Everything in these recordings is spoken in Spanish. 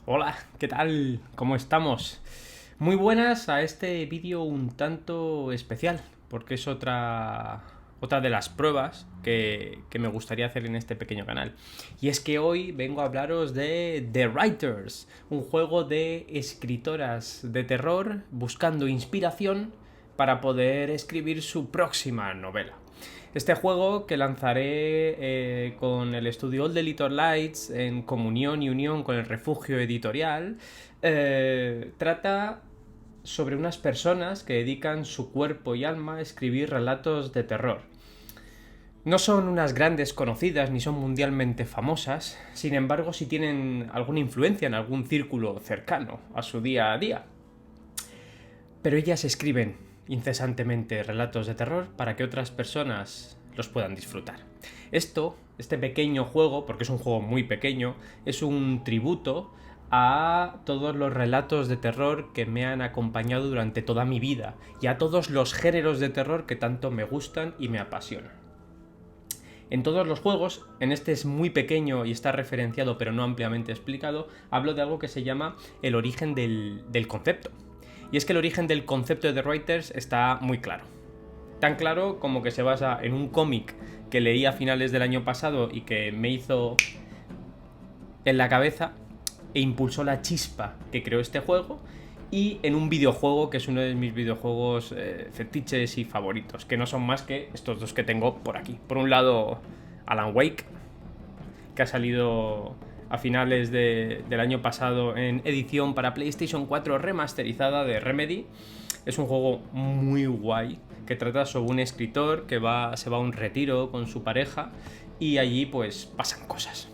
Hola, ¿qué tal? ¿Cómo estamos? Muy buenas a este vídeo un tanto especial, porque es otra de las pruebas que me gustaría hacer en este pequeño canal. Y es que hoy vengo a hablaros de The Writers, un juego de escritoras de terror buscando inspiración para poder escribir su próxima novela. Este juego que lanzaré con el estudio All the Little Lights en comunión y unión con el Refugio Editorial, trata sobre unas personas que dedican su cuerpo y alma a escribir relatos de terror. No son unas grandes conocidas ni son mundialmente famosas, sin embargo sí tienen alguna influencia en algún círculo cercano a su día a día. Pero ellas escriben incesantemente relatos de terror para que otras personas los puedan disfrutar. Este pequeño juego, porque es un juego muy pequeño, es un tributo a todos los relatos de terror que me han acompañado durante toda mi vida y a todos los géneros de terror que tanto me gustan y me apasionan. En todos los juegos, en este es muy pequeño y está referenciado pero no ampliamente explicado, hablo de algo que se llama el origen del concepto. Y es que el origen del concepto de The Writers está muy claro. Tan claro como que se basa en un cómic que leí a finales del año pasado y que me hizo en la cabeza e impulsó la chispa que creó este juego, y en un videojuego que es uno de mis videojuegos fetiches y favoritos, que no son más que estos dos que tengo por aquí. Por un lado, Alan Wake, que ha salido a finales del año pasado en edición para PlayStation 4 remasterizada de Remedy. Es un juego muy guay que trata sobre un escritor que se va a un retiro con su pareja y allí pues pasan cosas.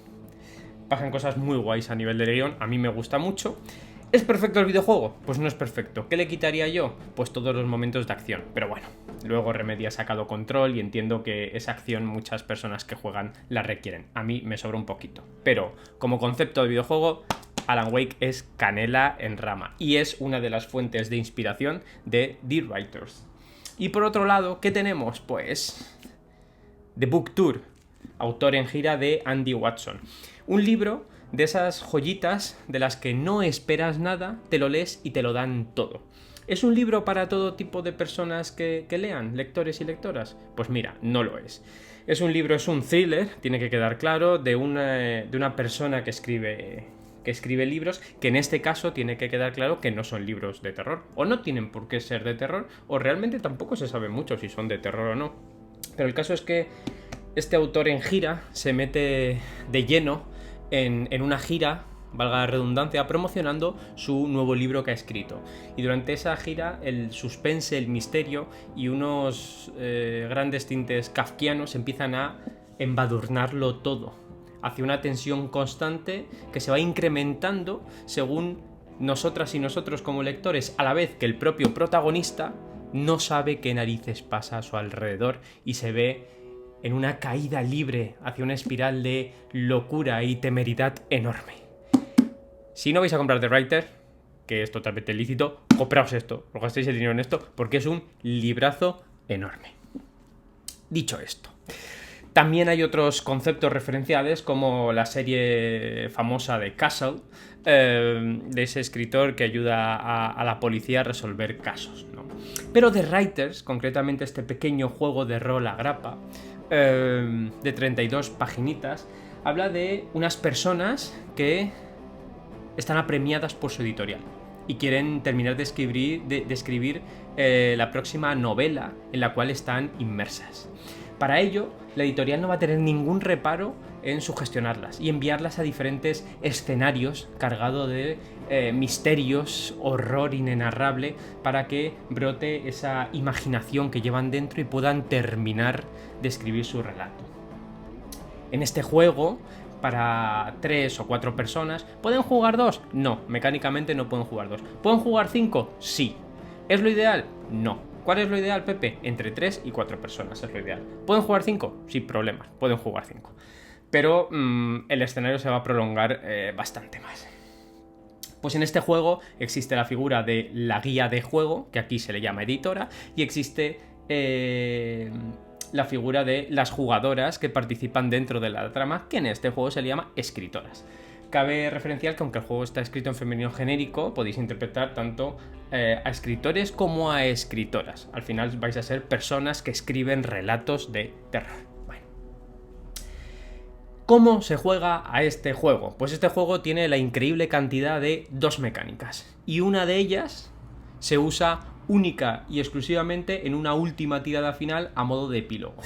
Pasan cosas muy guays a nivel de guión, a mí me gusta mucho. ¿Es perfecto el videojuego? Pues no es perfecto. ¿Qué le quitaría yo? Pues todos los momentos de acción. Pero bueno, luego Remedy ha sacado control y entiendo que esa acción muchas personas que juegan la requieren. A mí me sobra un poquito. Pero como concepto de videojuego, Alan Wake es canela en rama y es una de las fuentes de inspiración de The Writers. Y por otro lado, ¿qué tenemos? Pues The Book Tour, autor en gira de Andy Watson. Un libro de esas joyitas de las que no esperas nada, te lo lees y te lo dan todo. ¿Es un libro para todo tipo de personas que lean, lectores y lectoras? Pues mira, no lo es. Es un libro, es un thriller, tiene que quedar claro, de una persona que escribe libros, que en este caso tiene que quedar claro que no son libros de terror, o no tienen por qué ser de terror, o realmente tampoco se sabe mucho si son de terror o no. Pero el caso es que este autor en gira se mete de lleno en una gira, valga la redundancia, promocionando su nuevo libro que ha escrito. Y durante esa gira el suspense, el misterio y unos grandes tintes kafkianos empiezan a embadurnarlo todo, hacia una tensión constante que se va incrementando según nosotras y nosotros como lectores, a la vez que el propio protagonista no sabe qué narices pasa a su alrededor y se ve en una caída libre hacia una espiral de locura y temeridad enorme. Si no vais a comprar The Writer, que es totalmente lícito, compraos esto, os gastéis el dinero en esto, porque es un librazo enorme. Dicho esto, también hay otros conceptos referenciales, como la serie famosa de Castle, de ese escritor que ayuda a la policía a resolver casos, ¿no? Pero The Writers, concretamente este pequeño juego de rol a grapa, de 32 paginitas, habla de unas personas que están apremiadas por su editorial y quieren terminar de escribir la próxima novela en la cual están inmersas. Para ello, la editorial no va a tener ningún reparo en sugestionarlas y enviarlas a diferentes escenarios cargados de misterios, horror inenarrable, para que brote esa imaginación que llevan dentro y puedan terminar de escribir su relato. En este juego, para 3 o 4 personas, ¿pueden jugar 2? No, mecánicamente no pueden jugar 2. ¿Pueden jugar 5? Sí. ¿Es lo ideal? No. ¿Cuál es lo ideal, Pepe? Entre 3 y 4 personas es lo ideal. ¿Pueden jugar 5? Sin problemas, pueden jugar 5. Pero el escenario se va a prolongar bastante más. Pues en este juego existe la figura de la guía de juego, que aquí se le llama editora, y existe la figura de las jugadoras que participan dentro de la trama, que en este juego se le llama escritoras. Cabe referenciar que aunque el juego está escrito en femenino genérico, podéis interpretar tanto a escritores como a escritoras. Al final vais a ser personas que escriben relatos de terror. Bueno. ¿Cómo se juega a este juego? Pues este juego tiene la increíble cantidad de 2 mecánicas. Y una de ellas se usa única y exclusivamente en una última tirada final a modo de epílogo.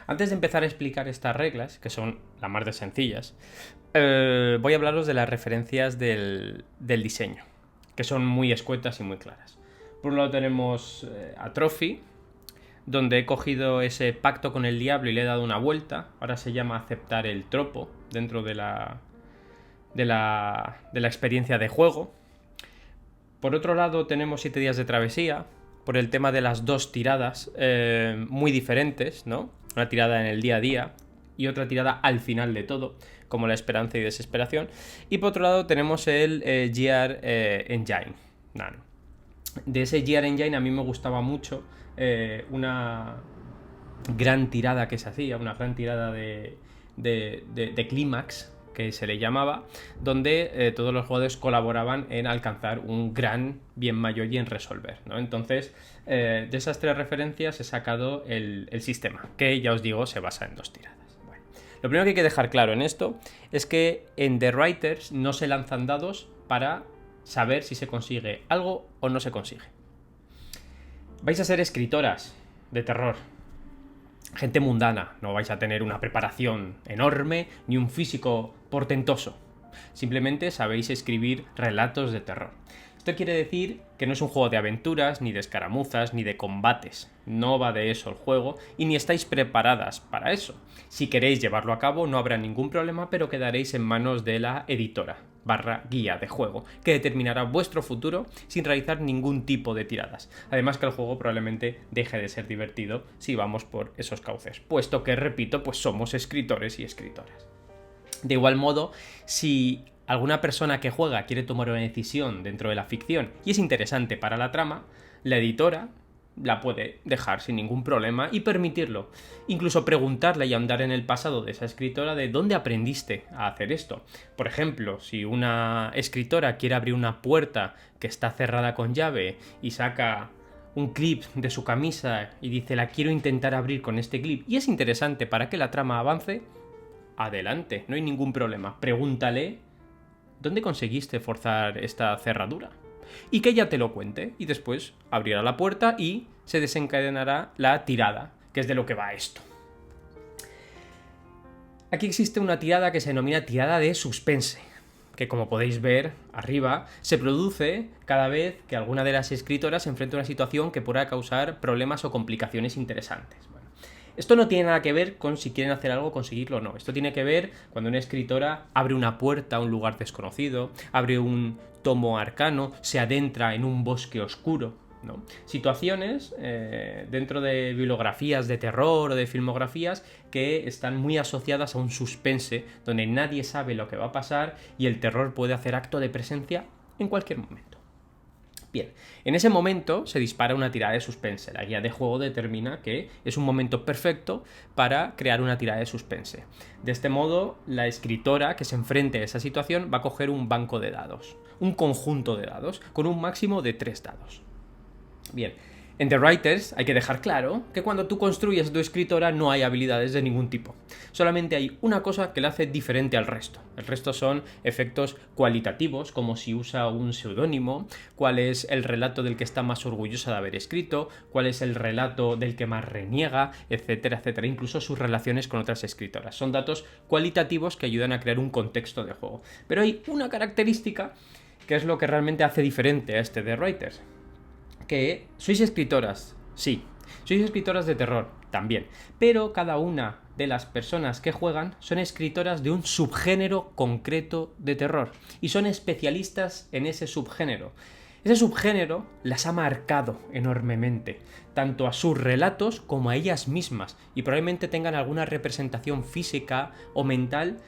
Antes de empezar a explicar estas reglas, que son las más de sencillas, voy a hablaros de las referencias del diseño, que son muy escuetas y muy claras. Por un lado tenemos a Trophy, donde he cogido ese pacto con el diablo y le he dado una vuelta. Ahora se llama aceptar el tropo dentro de la experiencia de juego. Por otro lado tenemos 7 días de travesía, por el tema de las 2 tiradas muy diferentes, ¿no? Una tirada en el día a día y otra tirada al final de todo, como la esperanza y desesperación. Y por otro lado tenemos el GR Engine Nano. De ese GR Engine a mí me gustaba mucho una gran tirada que se hacía, una gran tirada de clímax, que se le llamaba, donde todos los jugadores colaboraban en alcanzar un gran bien mayor y en resolver, ¿no? Entonces, de esas 3 referencias he sacado el sistema, que ya os digo, se basa en 2 tiradas. Bueno, lo primero que hay que dejar claro en esto es que en The Writers no se lanzan dados para saber si se consigue algo o no se consigue. Vais a ser escritoras de terror, gente mundana, no vais a tener una preparación enorme ni un físico portentoso. Simplemente sabéis escribir relatos de terror. Esto quiere decir que no es un juego de aventuras, ni de escaramuzas, ni de combates. No va de eso el juego y ni estáis preparadas para eso. Si queréis llevarlo a cabo no habrá ningún problema, pero quedaréis en manos de la editora / guía de juego, que determinará vuestro futuro sin realizar ningún tipo de tiradas. Además que el juego probablemente deje de ser divertido si vamos por esos cauces, puesto que, repito, pues somos escritores y escritoras. De igual modo, si alguna persona que juega quiere tomar una decisión dentro de la ficción y es interesante para la trama, la editora la puede dejar sin ningún problema y permitirlo. Incluso preguntarle y ahondar en el pasado de esa escritora de dónde aprendiste a hacer esto. Por ejemplo, si una escritora quiere abrir una puerta que está cerrada con llave y saca un clip de su camisa y dice la quiero intentar abrir con este clip y es interesante para que la trama avance, adelante, no hay ningún problema. Pregúntale ¿dónde conseguiste forzar esta cerradura? Y que ella te lo cuente, y después abrirá la puerta y se desencadenará la tirada, que es de lo que va esto. Aquí existe una tirada que se denomina tirada de suspense, que como podéis ver arriba, se produce cada vez que alguna de las escritoras se enfrenta a una situación que pueda causar problemas o complicaciones interesantes. Bueno, esto no tiene nada que ver con si quieren hacer algo, conseguirlo o no. Esto tiene que ver cuando una escritora abre una puerta a un lugar desconocido, abre un tomo arcano, se adentra en un bosque oscuro, ¿no? Situaciones dentro de bibliografías de terror o de filmografías que están muy asociadas a un suspense, donde nadie sabe lo que va a pasar y el terror puede hacer acto de presencia en cualquier momento. Bien, en ese momento se dispara una tirada de suspense. La guía de juego determina que es un momento perfecto para crear una tirada de suspense. De este modo, la escritora que se enfrente a esa situación va a coger un banco de dados, un conjunto de dados, con un máximo de 3 dados. Bien, En The Writers hay que dejar claro que cuando tú construyes tu escritora no hay habilidades de ningún tipo. Solamente hay una cosa que la hace diferente al resto. El resto son efectos cualitativos, como si usa un seudónimo, cuál es el relato del que está más orgullosa de haber escrito, cuál es el relato del que más reniega, etcétera, etcétera. Incluso sus relaciones con otras escritoras. Son datos cualitativos que ayudan a crear un contexto de juego. Pero hay una característica que es lo que realmente hace diferente a este The Writers. Que sois escritoras, sí. Sois escritoras de terror, también. Pero cada una de las personas que juegan son escritoras de un subgénero concreto de terror. Y son especialistas en ese subgénero. Ese subgénero las ha marcado enormemente, tanto a sus relatos como a ellas mismas. Y probablemente tengan alguna representación física o mental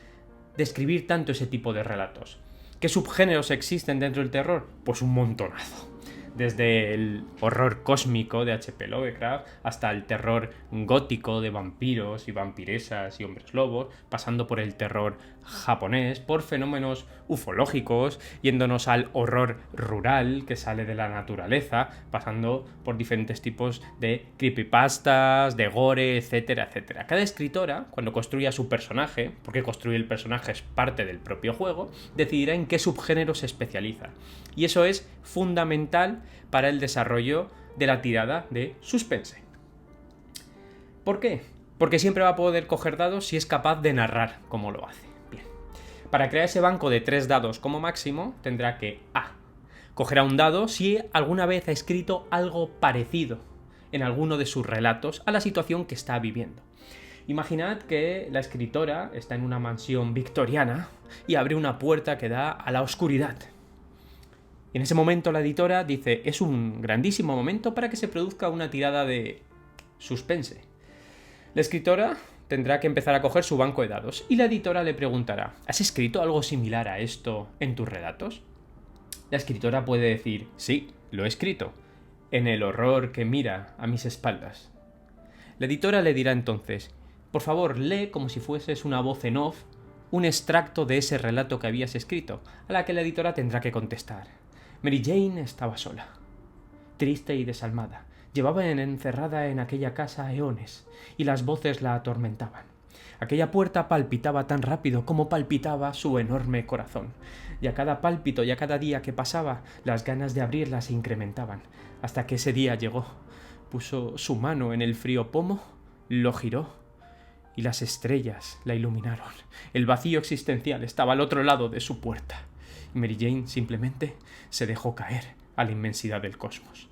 de escribir tanto ese tipo de relatos. ¿Qué subgéneros existen dentro del terror? Pues un montonazo. Desde el horror cósmico de H.P. Lovecraft hasta el terror gótico de vampiros y vampiresas y hombres lobos, pasando por el terror japonés, por fenómenos ufológicos, yéndonos al horror rural que sale de la naturaleza, pasando por diferentes tipos de creepypastas, de gore, etcétera, etcétera. Cada escritora, cuando construya su personaje, porque construir el personaje es parte del propio juego, decidirá en qué subgénero se especializa. Y eso es fundamental para el desarrollo de la tirada de suspense. ¿Por qué? Porque siempre va a poder coger dados si es capaz de narrar como lo hace. Bien. Para crear ese banco de 3 dados como máximo, tendrá que cogerá un dado si alguna vez ha escrito algo parecido en alguno de sus relatos a la situación que está viviendo. Imaginad que la escritora está en una mansión victoriana y abre una puerta que da a la oscuridad. Y en ese momento la editora dice, es un grandísimo momento para que se produzca una tirada de suspense. La escritora tendrá que empezar a coger su banco de dados y la editora le preguntará, ¿has escrito algo similar a esto en tus relatos? La escritora puede decir, sí, lo he escrito, en el horror que mira a mis espaldas. La editora le dirá entonces, por favor, lee como si fueses una voz en off un extracto de ese relato que habías escrito, a la que la editora tendrá que contestar. Mary Jane estaba sola, triste y desalmada. Llevaba encerrada en aquella casa eones, y las voces la atormentaban. Aquella puerta palpitaba tan rápido como palpitaba su enorme corazón, y a cada pálpito y a cada día que pasaba, las ganas de abrirla se incrementaban, hasta que ese día llegó. Puso su mano en el frío pomo, lo giró, y las estrellas la iluminaron. El vacío existencial estaba al otro lado de su puerta. Mary Jane simplemente se dejó caer a la inmensidad del cosmos.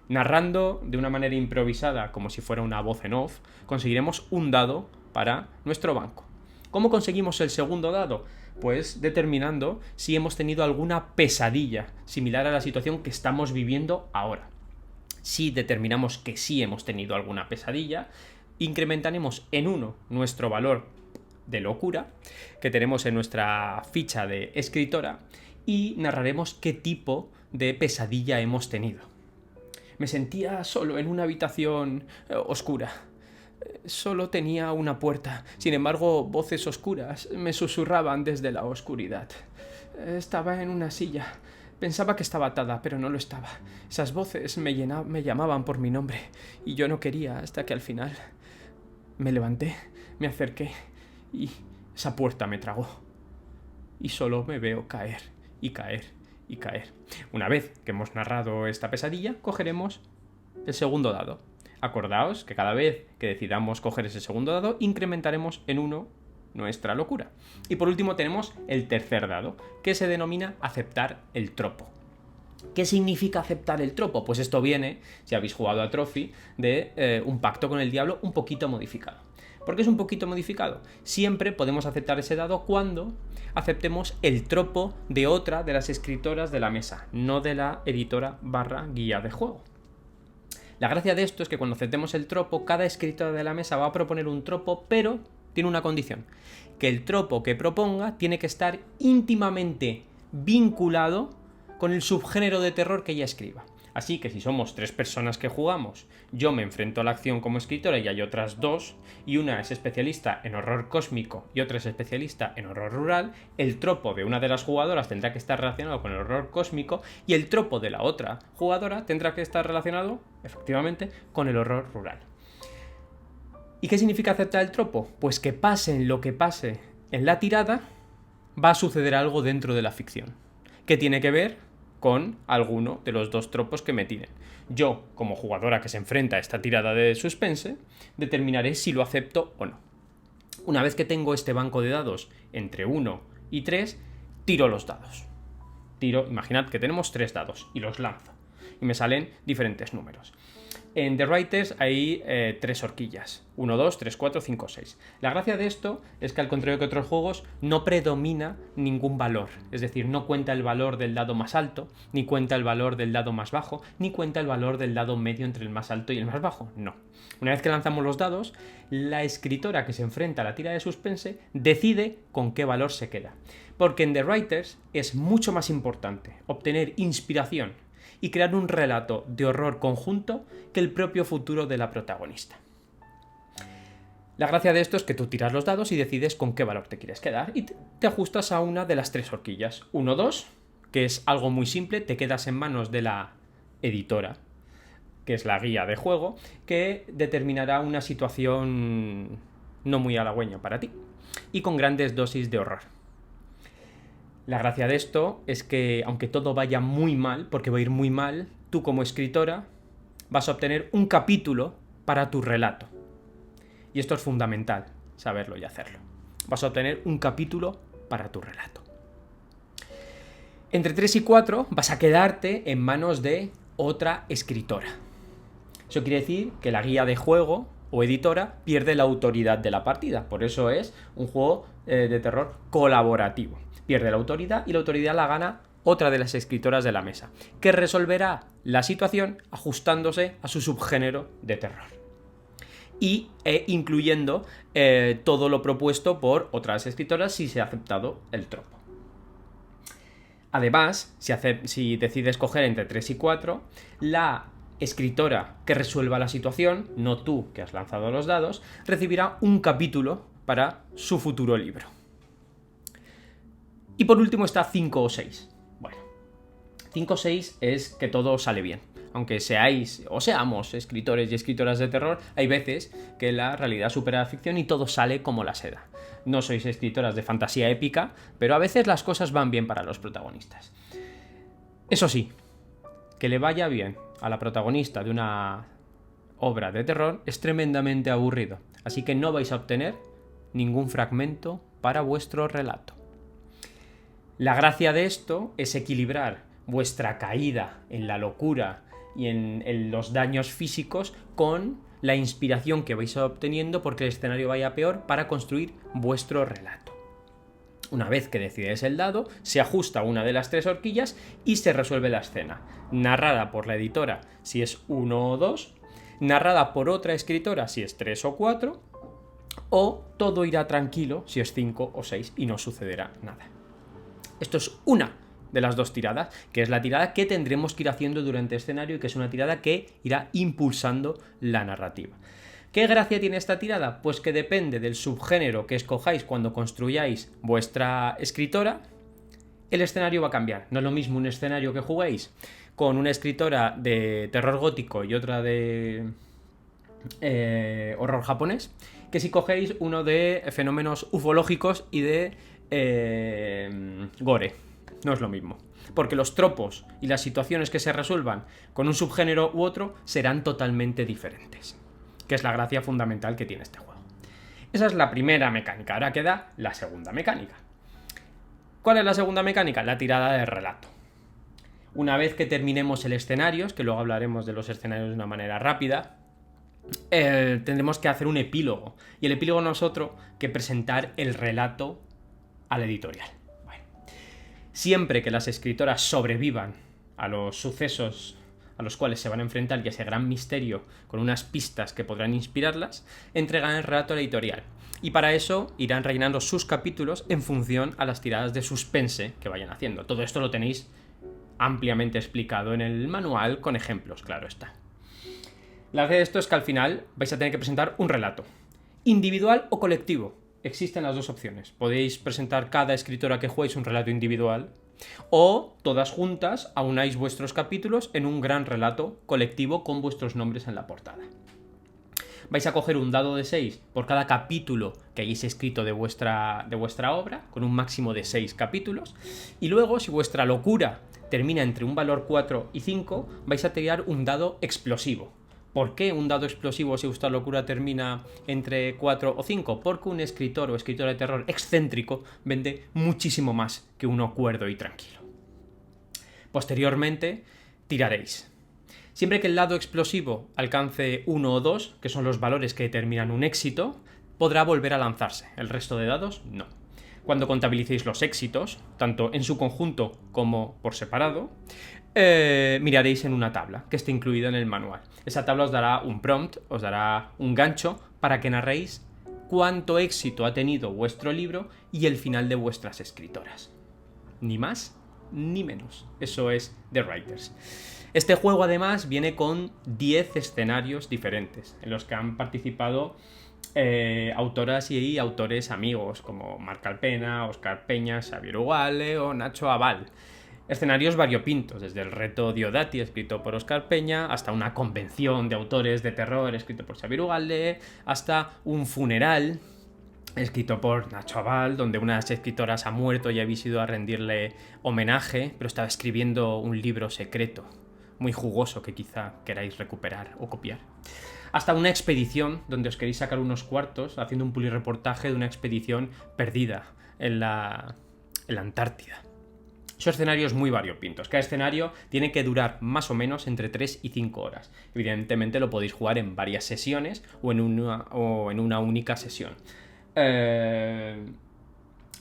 Narrando de una manera improvisada, como si fuera una voz en off, conseguiremos un dado para nuestro banco. ¿Cómo conseguimos el segundo dado? Pues determinando si hemos tenido alguna pesadilla similar a la situación que estamos viviendo ahora. Si determinamos que sí hemos tenido alguna pesadilla, incrementaremos en 1 nuestro valor de locura que tenemos en nuestra ficha de escritora y narraremos qué tipo de pesadilla hemos tenido. Me sentía solo en una habitación oscura. Solo tenía una puerta. Sin embargo, voces oscuras me susurraban desde la oscuridad. Estaba en una silla. Pensaba que estaba atada, pero no lo estaba. Esas voces me llamaban por mi nombre y yo no quería hasta que al final me levanté, me acerqué y esa puerta me tragó. Y solo me veo caer y caer y caer. Una vez que hemos narrado esta pesadilla, cogeremos el segundo dado. Acordaos que cada vez que decidamos coger ese segundo dado, incrementaremos en 1 nuestra locura. Y por último tenemos el tercer dado, que se denomina aceptar el tropo. ¿Qué significa aceptar el tropo? Pues esto viene, si habéis jugado a Trophy, de un pacto con el diablo un poquito modificado. ¿Por qué es un poquito modificado? Siempre podemos aceptar ese dado cuando aceptemos el tropo de otra de las escritoras de la mesa, no de la editora / guía de juego. La gracia de esto es que cuando aceptemos el tropo, cada escritora de la mesa va a proponer un tropo, pero tiene una condición, que el tropo que proponga tiene que estar íntimamente vinculado con el subgénero de terror que ella escriba. Así que si somos 3 personas que jugamos, yo me enfrento a la acción como escritora y hay otras 2, y una es especialista en horror cósmico y otra es especialista en horror rural, el tropo de una de las jugadoras tendrá que estar relacionado con el horror cósmico y el tropo de la otra jugadora tendrá que estar relacionado, efectivamente, con el horror rural. ¿Y qué significa aceptar el tropo? Pues que pase lo que pase en la tirada, va a suceder algo dentro de la ficción, que tiene que ver con alguno de los 2 tropos que me tiren. Yo, como jugadora que se enfrenta a esta tirada de suspense, determinaré si lo acepto o no. Una vez que tengo este banco de dados entre 1 y 3, tiro los dados. Imaginad que tenemos 3 dados y los lanzo. Y me salen diferentes números. En The Writers hay 3 horquillas. 1, 2, 3, 4, 5, 6. La gracia de esto es que, al contrario que otros juegos, no predomina ningún valor. Es decir, no cuenta el valor del dado más alto, ni cuenta el valor del dado más bajo, ni cuenta el valor del dado medio entre el más alto y el más bajo. No. Una vez que lanzamos los dados, la escritora que se enfrenta a la tira de suspense decide con qué valor se queda. Porque en The Writers es mucho más importante obtener inspiración y crear un relato de horror conjunto que el propio futuro de la protagonista. La gracia de esto es que tú tiras los dados y decides con qué valor te quieres quedar y te ajustas a una de las 3 horquillas. 1, 2, que es algo muy simple, te quedas en manos de la editora, que es la guía de juego, que determinará una situación no muy halagüeña para ti y con grandes dosis de horror. La gracia de esto es que, aunque todo vaya muy mal, porque va a ir muy mal, tú como escritora vas a obtener un capítulo para tu relato. Y esto es fundamental, saberlo y hacerlo. Vas a obtener un capítulo para tu relato. Entre 3 y 4 vas a quedarte en manos de otra escritora. Eso quiere decir que la guía de juego o editora pierde la autoridad de la partida. Por eso es un juego de terror colaborativo. Pierde la autoridad y la autoridad la gana otra de las escritoras de la mesa, que resolverá la situación ajustándose a su subgénero de terror y incluyendo todo lo propuesto por otras escritoras si se ha aceptado el tropo. Además, si decides escoger entre 3 y 4, la escritora que resuelva la situación, no tú que has lanzado los dados, recibirá un capítulo para su futuro libro. Y por último está 5 o 6. Bueno, 5 o 6 es que todo sale bien. Aunque seáis o seamos escritores y escritoras de terror, hay veces que la realidad supera la ficción y todo sale como la seda. No sois escritoras de fantasía épica, pero a veces las cosas van bien para los protagonistas. Eso sí, que le vaya bien a la protagonista de una obra de terror es tremendamente aburrido, así que no vais a obtener ningún fragmento para vuestro relato. La gracia de esto es equilibrar vuestra caída en la locura y en los daños físicos con la inspiración que vais obteniendo porque el escenario vaya peor para construir vuestro relato. Una vez que decides el dado, se ajusta una de las 3 horquillas y se resuelve la escena, narrada por la editora si es 1 o 2, narrada por otra escritora si es 3 o 4, o todo irá tranquilo si es 5 o 6 y no sucederá nada. Esto es una de las 2 tiradas, que es la tirada que tendremos que ir haciendo durante el escenario y que es una tirada que irá impulsando la narrativa. ¿Qué gracia tiene esta tirada? Pues que depende del subgénero que escojáis cuando construyáis vuestra escritora, el escenario va a cambiar. No es lo mismo un escenario que juguéis con una escritora de terror gótico y otra de horror japonés, que si cogéis uno de fenómenos ufológicos y de gore. No es lo mismo, porque los tropos y las situaciones que se resuelvan con un subgénero u otro serán totalmente diferentes, que es la gracia fundamental que tiene este juego. Esa es la primera mecánica. Ahora queda la segunda mecánica. ¿Cuál es la segunda mecánica? La tirada de relato. Una vez que terminemos el escenario, que luego hablaremos de los escenarios de una manera rápida, tendremos que hacer un epílogo. Y el epílogo no es otro que presentar el relato a la editorial. Bueno, siempre que las escritoras sobrevivan a los sucesos a los cuales se van a enfrentar y ese gran misterio con unas pistas que podrán inspirarlas, entregan el relato a la editorial. Y para eso irán rellenando sus capítulos en función a las tiradas de suspense que vayan haciendo. Todo esto lo tenéis ampliamente explicado en el manual, con ejemplos, claro está. La gracia de esto es que al final vais a tener que presentar un relato, individual o colectivo. Existen las dos opciones. Podéis presentar cada escritora que jueguéis un relato individual, o todas juntas aunáis vuestros capítulos en un gran relato colectivo con vuestros nombres en la portada. Vais a coger un dado de 6 por cada capítulo que hayáis escrito de vuestra obra, con un máximo de 6 capítulos, y luego, si vuestra locura termina entre un valor 4 y 5, vais a tirar un dado explosivo. ¿Por qué un dado explosivo si vuestra locura termina entre 4 o 5? Porque un escritor o escritora de terror excéntrico vende muchísimo más que uno cuerdo y tranquilo. Posteriormente, tiraréis. Siempre que el dado explosivo alcance 1 o 2, que son los valores que determinan un éxito, podrá volver a lanzarse. El resto de dados, no. Cuando contabilicéis los éxitos, tanto en su conjunto como por separado, miraréis en una tabla que está incluida en el manual. Esa tabla os dará un prompt, os dará un gancho para que narréis cuánto éxito ha tenido vuestro libro y el final de vuestras escritoras. Ni más ni menos. Eso es The Writers. Este juego además viene con 10 escenarios diferentes en los que han participado autoras y autores amigos como Marc Alpena, Óscar Peña, Xavier Ugalde o Nacho Abal. Escenarios variopintos, desde el reto Diodati, escrito por Óscar Peña, hasta una convención de autores de terror, escrito por Xavier Ugalde, hasta un funeral, escrito por Nacho Abal, donde una de las escritoras ha muerto y habéis ido a rendirle homenaje, pero estaba escribiendo un libro secreto, muy jugoso, que quizá queráis recuperar o copiar. Hasta una expedición, donde os queréis sacar unos cuartos, haciendo un publireportaje de una expedición perdida en la Antártida. Son escenarios muy variopintos. Cada escenario tiene que durar más o menos entre 3 y 5 horas. Evidentemente lo podéis jugar en varias sesiones o en una única sesión.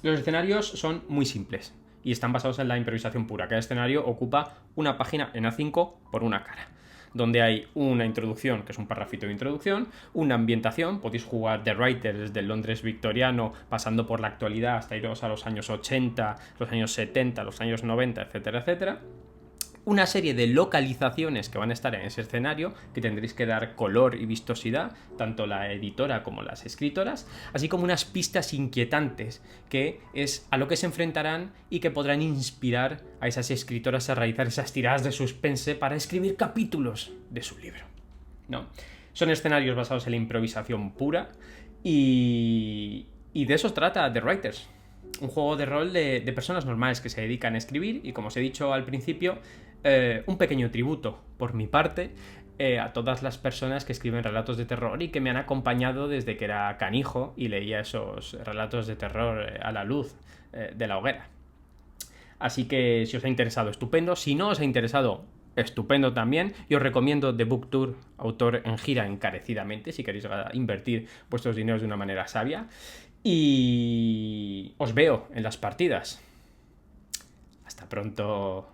Los escenarios son muy simples y están basados en la improvisación pura. Cada escenario ocupa una página en A5 por una cara, donde hay una introducción, que es un parrafito de introducción, una ambientación, podéis jugar The Writers desde el Londres victoriano, pasando por la actualidad hasta iros a los años 80, los años 70, los años 90, etcétera, etcétera. Una serie de localizaciones que van a estar en ese escenario, que tendréis que dar color y vistosidad, tanto la editora como las escritoras, así como unas pistas inquietantes, que es a lo que se enfrentarán y que podrán inspirar a esas escritoras a realizar esas tiradas de suspense para escribir capítulos de su libro, ¿no? Son escenarios basados en la improvisación pura y de eso trata The Writers. Un juego de rol de personas normales que se dedican a escribir y, como os he dicho al principio, un pequeño tributo por mi parte a todas las personas que escriben relatos de terror y que me han acompañado desde que era canijo y leía esos relatos de terror a la luz de la hoguera. Así que si os ha interesado, estupendo. Si no os ha interesado, estupendo también. Y os recomiendo The Book Tour, autor en gira, encarecidamente, si queréis invertir vuestros dineros de una manera sabia. Y os veo en las partidas. Hasta pronto.